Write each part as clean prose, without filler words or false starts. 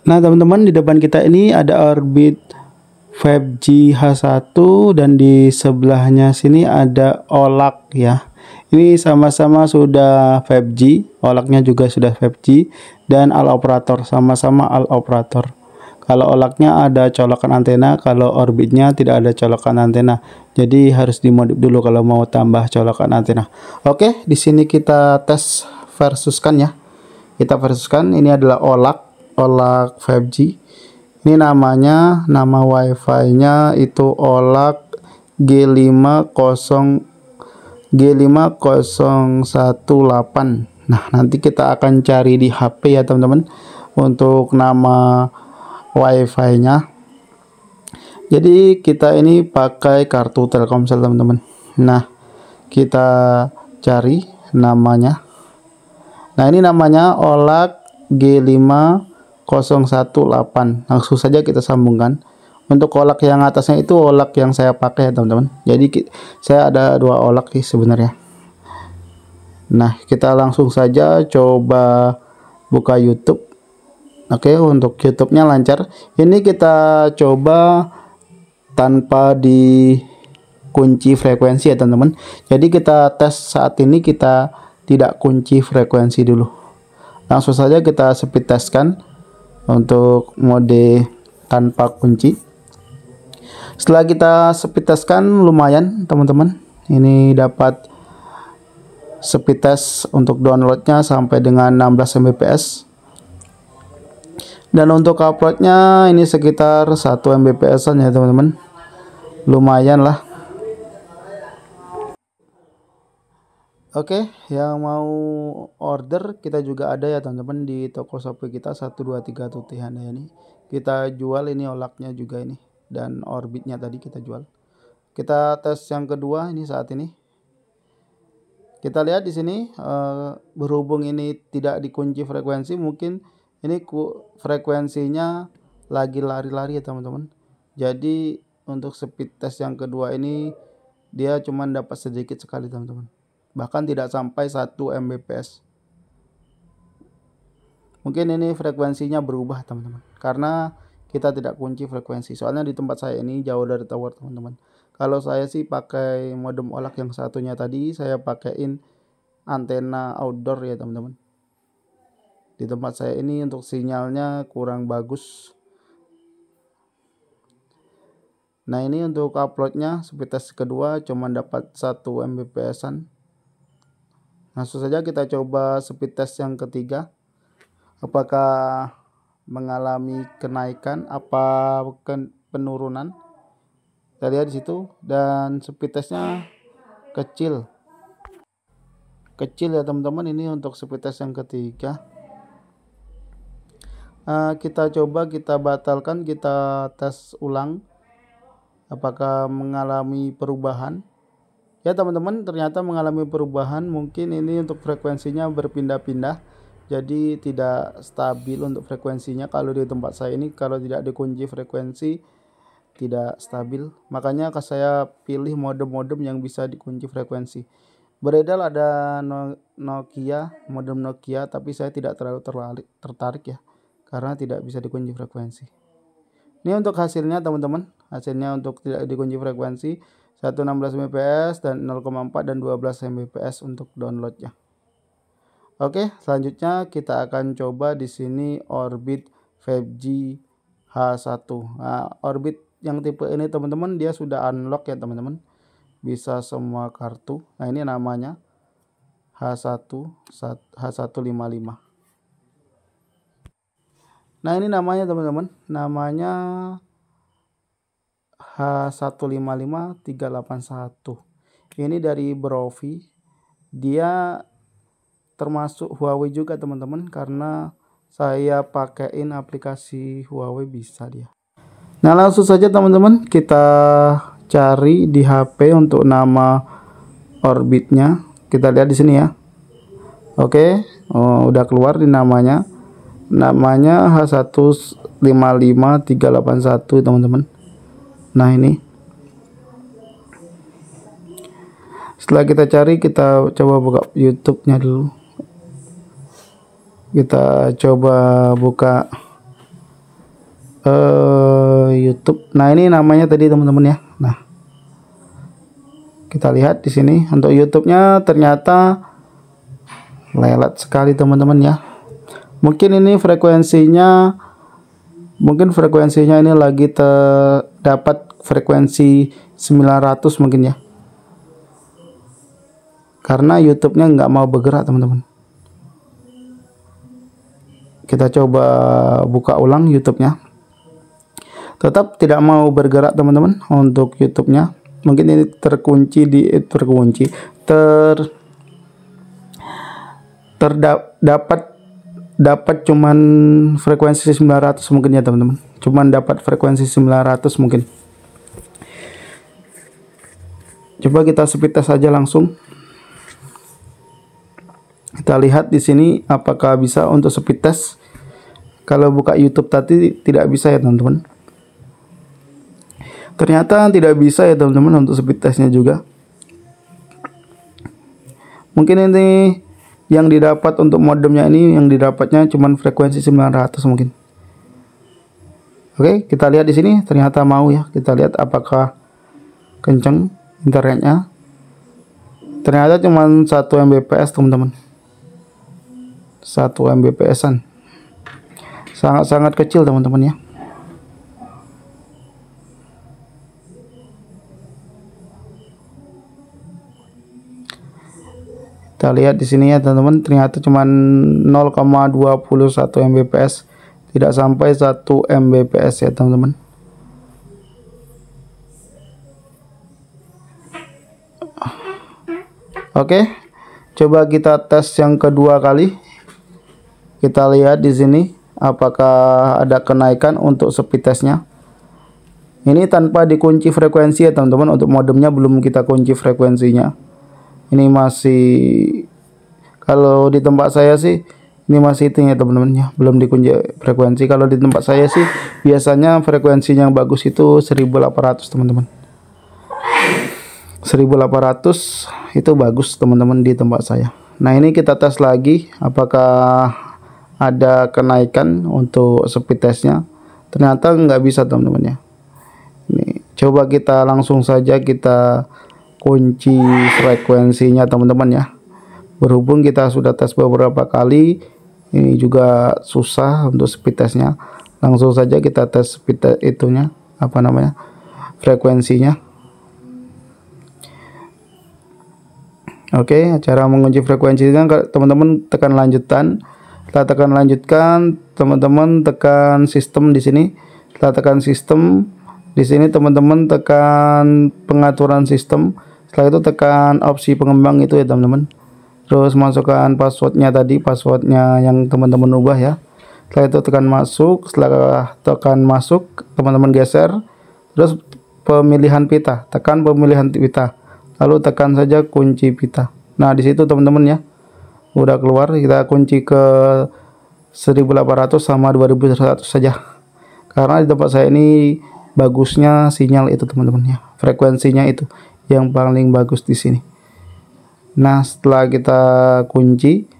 Nah, teman-teman, di depan kita ini ada Orbit 5G H1 dan di sebelahnya sini ada OLAK ya. Ini sama-sama sudah 5G, OLAK-nya juga sudah 5G dan al operator, sama-sama al operator. Kalau OLAK-nya ada colokan antena, kalau Orbitnya tidak ada colokan antena. Jadi harus dimodif dulu kalau mau tambah colokan antena. Oke, di sini kita tes versuskan ya. Kita versuskan, ini adalah OLAK 5G. Ini nama wifi-nya itu OLAK G5018. Nah, nanti kita akan cari di HP ya teman-teman untuk nama wifi-nya. Jadi kita ini pakai kartu Telkomsel teman-teman. Nah, kita cari namanya. Nah, ini namanya OLAK G5018. Langsung saja kita sambungkan. Untuk OLAK yang atasnya itu OLAK yang saya pakai ya teman-teman. Jadi saya ada dua OLAK sebenarnya. Nah, kita langsung saja coba buka YouTube. Oke, untuk YouTube-nya lancar. Ini kita coba tanpa dikunci frekuensi ya teman-teman. Jadi kita tes saat ini kita tidak kunci frekuensi dulu. Langsung saja kita speed testkan untuk mode tanpa kunci. Setelah kita speed testkan lumayan teman-teman. Ini dapat speed test untuk downloadnya sampai dengan 16 Mbps. Dan untuk uploadnya ini sekitar 1 Mbps ya teman-teman. Lumayan lah. Oke, yang mau order kita juga ada ya teman-teman di toko Shopee kita 123 Tutihan ya ini. Kita jual ini OLAK-nya juga ini dan Orbitnya tadi kita jual. Kita tes yang kedua ini saat ini. Kita lihat di sini berhubung ini tidak dikunci frekuensi, mungkin ini frekuensinya lagi lari-lari ya teman-teman. Jadi untuk speed test yang kedua ini dia cuma dapat sedikit sekali teman-teman. Bahkan tidak sampai 1 Mbps. Mungkin ini frekuensinya berubah teman-teman, karena kita tidak kunci frekuensi. Soalnya di tempat saya ini jauh dari tower teman-teman. Kalau saya sih pakai modem OLAK yang satunya tadi, saya pakaiin antena outdoor ya teman-teman. Di tempat saya ini untuk sinyalnya kurang bagus. Nah, ini untuk uploadnya speed test kedua cuma dapat 1 Mbps-an. Langsung saja kita coba speed test yang ketiga. Apakah mengalami kenaikan apa penurunan? Kita lihat di situ dan speed testnya kecil ya teman-teman. Ini untuk speed test yang ketiga. Kita coba, kita batalkan, kita tes ulang apakah mengalami perubahan. Ya teman-teman, ternyata mengalami perubahan. Mungkin ini untuk frekuensinya berpindah-pindah, jadi tidak stabil untuk frekuensinya. Kalau di tempat saya ini kalau tidak dikunci frekuensi tidak stabil. Makanya saya pilih modem-modem yang bisa dikunci frekuensi. Beredar ada Nokia, modem Nokia, tapi saya tidak terlalu tertarik ya, karena tidak bisa dikunci frekuensi. Ini untuk hasilnya teman-teman. Hasilnya untuk tidak dikunci frekuensi 116 Mbps dan 0,4 dan 12 Mbps untuk downloadnya. Oke, selanjutnya kita akan coba di sini Orbit 5G H1. Nah, Orbit yang tipe ini teman-teman dia sudah unlock ya teman-teman. Bisa semua kartu. Nah, ini namanya H155. Nah, ini namanya teman-teman. Namanya H155381. Ini dari Brovi. Dia termasuk Huawei juga teman-teman, karena saya pakaiin aplikasi Huawei bisa dia. Nah, langsung saja teman-teman kita cari di HP untuk nama Orbitnya. Kita lihat di sini ya. Oke, udah keluar di namanya. Namanya H155381 teman-teman. Nah, ini setelah kita cari, kita coba buka YouTube-nya dulu. Kita coba buka YouTube. Nah, ini namanya tadi teman-teman ya. Nah, kita lihat di sini untuk YouTube-nya ternyata lelet sekali teman-teman ya. Mungkin ini frekuensinya ini lagi terdapat frekuensi 900 mungkin ya. Karena YouTube-nya nggak mau bergerak teman-teman. Kita coba buka ulang YouTube-nya. Tetap tidak mau bergerak teman-teman untuk YouTube-nya. Mungkin ini dapat cuman frekuensi 900 mungkin ya teman-teman. Cuman dapat frekuensi 900 mungkin. Coba kita speed test saja langsung. Kita lihat di sini apakah bisa untuk speed test. Kalau buka YouTube tadi tidak bisa ya teman-teman. Ternyata tidak bisa ya teman-teman untuk speed testnya juga. Mungkin ini yang didapat untuk modemnya ini, yang didapatnya cuman frekuensi 900 mungkin. Oke, kita lihat di sini ternyata mau ya. Kita lihat apakah kenceng internetnya. Ternyata cuman 1 Mbps teman-teman. 1 Mbps-an. Sangat-sangat kecil teman-teman ya. Kita lihat di sini ya teman-teman, ternyata cuma 0,21 Mbps, tidak sampai 1 Mbps ya teman-teman. Oke, coba kita tes yang kedua kali. Kita lihat di sini apakah ada kenaikan untuk speed testnya. Ini tanpa dikunci frekuensi ya teman-teman. Untuk modemnya belum kita kunci frekuensinya. Ini masih, kalau di tempat saya sih ini masih itu ya teman-teman ya, belum dikunci frekuensi. Kalau di tempat saya sih biasanya frekuensinya yang bagus itu 1800 teman-teman. 1800 itu bagus teman-teman di tempat saya. Nah, ini kita tes lagi apakah ada kenaikan untuk speed testnya. Ternyata nggak bisa teman-teman ya. Ini coba kita langsung saja kita kunci frekuensinya teman-teman ya. Berhubung kita sudah tes beberapa kali, ini juga susah untuk speed testnya. Langsung saja kita tes speed test itunya, frekuensinya. Oke, cara mengunci frekuensinya teman-teman tekan lanjutan. Setelah tekan lanjutkan, teman-teman tekan sistem di sini. Setelah tekan sistem di sini, teman-teman tekan pengaturan sistem. Setelah itu tekan opsi pengembang itu ya teman-teman. Terus masukkan passwordnya tadi, passwordnya yang teman-teman ubah ya. Setelah itu tekan masuk. Setelah tekan masuk, teman-teman geser. Terus pemilihan pita, tekan pemilihan pita. Lalu tekan saja kunci pita. Nah, di situ teman-teman ya. Udah keluar, kita kunci ke 1800 sama 2100 saja. Karena di tempat saya ini bagusnya sinyal itu teman-teman ya. Frekuensinya itu yang paling bagus di sini. Nah, setelah kita kunci,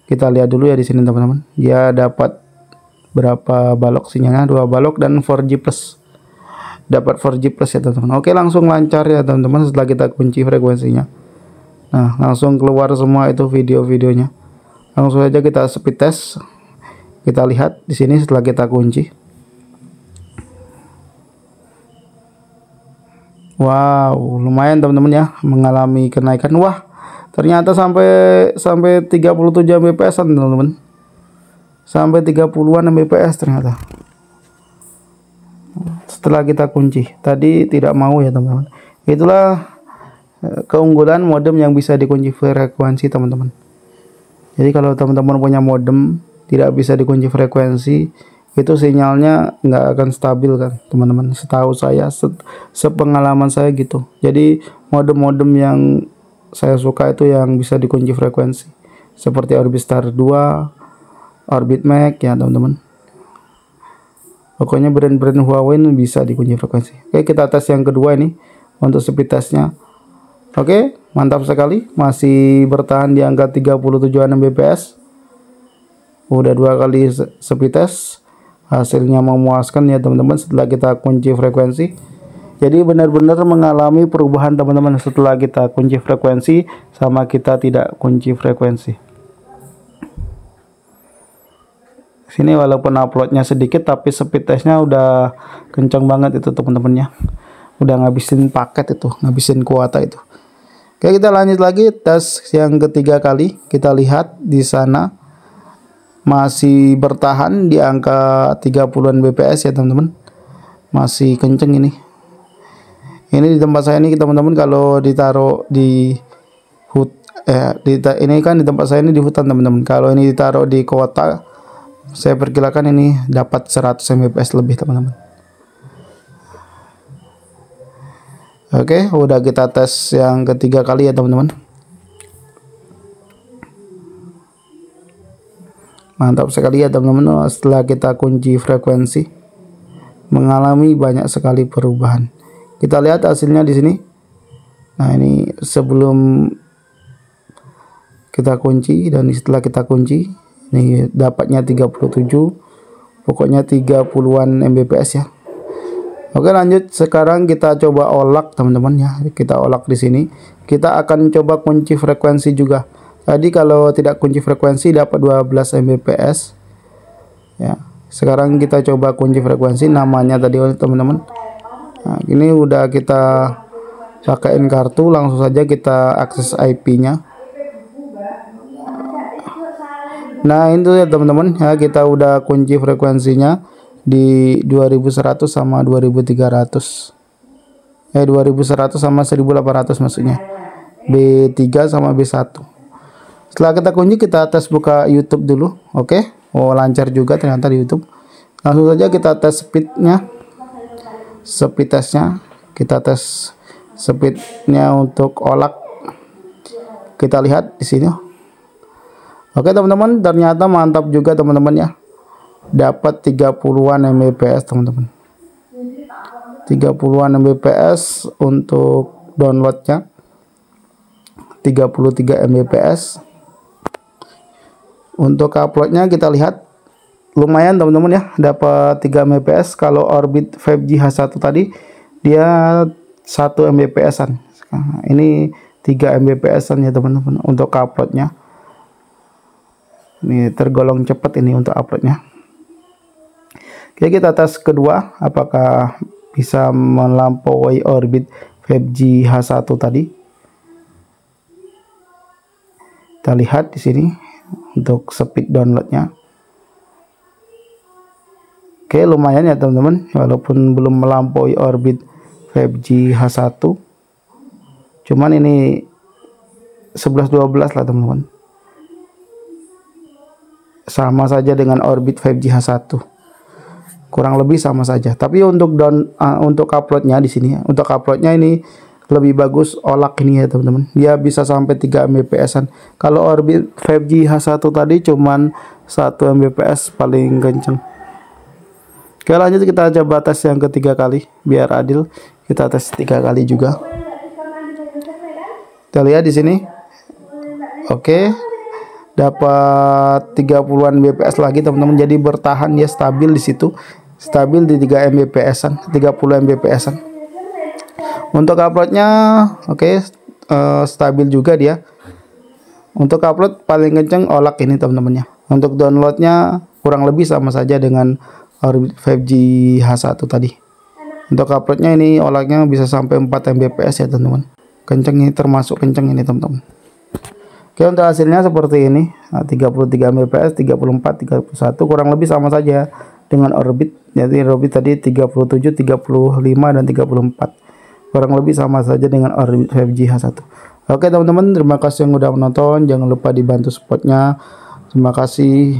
kita lihat dulu ya di sini teman-teman. Dia dapat berapa balok sinyalnya? 2 balok dan 4G plus. Dapat 4G plus ya teman-teman. Oke, langsung lancar ya teman-teman setelah kita kunci frekuensinya. Nah, langsung keluar semua itu video-videonya. Langsung saja kita speed test. Kita lihat di sini setelah kita kunci. Wow, lumayan teman-teman ya, mengalami kenaikan. Wah, ternyata sampai 37 Mbps-an teman-teman. Sampai 30-an Mbps ternyata. Setelah kita kunci. Tadi tidak mau ya teman-teman. Itulah keunggulan modem yang bisa dikunci frekuensi teman-teman. Jadi kalau teman-teman punya modem tidak bisa dikunci frekuensi, itu sinyalnya nggak akan stabil kan teman-teman. Setahu saya, sepengalaman saya gitu. Jadi modem-modem yang saya suka itu yang bisa dikunci frekuensi, seperti Orbistar 2, Orbit Max ya teman-teman. Pokoknya brand-brand Huawei bisa dikunci frekuensi. Oke, kita tes yang kedua ini untuk speed testnya. Oke, mantap sekali, masih bertahan di angka 37 Mbps. Udah 2 kali speed test. hasilnya memuaskan ya teman-teman setelah kita kunci frekuensi. Jadi benar-benar mengalami perubahan teman-teman setelah kita kunci frekuensi sama kita tidak kunci frekuensi. Sini walaupun uploadnya sedikit tapi speed testnya udah kencang banget itu teman-teman ya. Udah ngabisin paket itu, ngabisin kuota itu. Oke, kita lanjut lagi tes yang ketiga kali. Kita lihat di sana masih bertahan di angka 30-an bps ya teman-teman. Masih kenceng ini. Ini di tempat saya ini teman-teman, kalau ditaruh di ini kan di tempat saya ini di hutan teman-teman. Kalau ini ditaruh di kota, saya perkirakan ini dapat 100 mbps lebih teman-teman. Oke, udah kita tes yang ketiga kali ya teman-teman. Mantap sekali ya teman-teman, setelah kita kunci frekuensi mengalami banyak sekali perubahan. Kita lihat hasilnya di sini. Nah, ini sebelum kita kunci dan setelah kita kunci, ini dapatnya 37, pokoknya 30-an mbps ya. Oke, lanjut. Sekarang kita coba olak teman-teman ya. Kita olak di sini. Kita akan coba kunci frekuensi juga. Tadi kalau tidak kunci frekuensi dapat 12 mbps. Ya. Sekarang kita coba kunci frekuensi, namanya tadi teman-teman. Nah, ini udah kita pakaiin kartu, langsung saja kita akses IP-nya. Nah, itu ya teman-teman ya, kita udah kunci frekuensinya di 2100 sama 2300. 2100 sama 1800 maksudnya. B3 sama B1. Setelah kita kunci, kita tes buka YouTube dulu. Oke. Oh, lancar juga ternyata di YouTube. Langsung saja kita tes speednya. Speed testnya. Kita tes speednya untuk olak. Kita lihat di sini. Oke teman-teman, ternyata mantap juga teman-teman ya. Dapat 30-an mbps teman-teman. 30-an mbps untuk downloadnya. 33 mbps. Untuk uploadnya kita lihat lumayan teman-teman ya, dapat 3 mbps. Kalau Orbit 5G H1 tadi dia 1 mbps-an. Nah, ini 3 mbps-an ya teman-teman untuk uploadnya. Ini tergolong cepat ini untuk uploadnya. Oke, kita tes kedua, apakah bisa melampaui Orbit 5G H1 tadi. Kita lihat di sini untuk speed downloadnya. Oke, lumayan ya teman-teman, walaupun belum melampaui Orbit 5G H1. Cuman ini 11-12 lah teman-teman. Sama saja dengan Orbit 5G H1. Kurang lebih sama saja. Tapi untuk untuk uploadnya di sini, untuk uploadnya ini lebih bagus olak ini ya teman-teman. Dia bisa sampai 3 mbps-an. Kalau Orbit 5G H1 tadi cuman 1 mbps paling kenceng. Oke, lanjut kita coba tes yang ketiga kali biar adil. Kita tes 3 kali juga. Kita lihat di sini. Oke. Dapat 30-an mbps lagi teman-teman. Jadi bertahan, dia stabil di situ. Stabil di 3 mbps-an, 30 mbps-an. Untuk uploadnya oke, stabil juga dia. Untuk upload paling kenceng olak ini teman-teman ya. Untuk downloadnya kurang lebih sama saja dengan Orbit 5G H1 tadi. Untuk uploadnya ini olaknya bisa sampai 4 mbps ya teman-teman. Kenceng ini, termasuk kenceng ini teman-teman. Oke, untuk hasilnya seperti ini. Nah, 33 mbps, 34, 31 kurang lebih sama saja dengan Orbit. Jadi Orbit tadi 37, 35 dan 34. Kurang lebih sama saja dengan Orbit 5G H1. Oke teman-teman, terima kasih yang udah menonton. Jangan lupa dibantu supportnya. Terima kasih.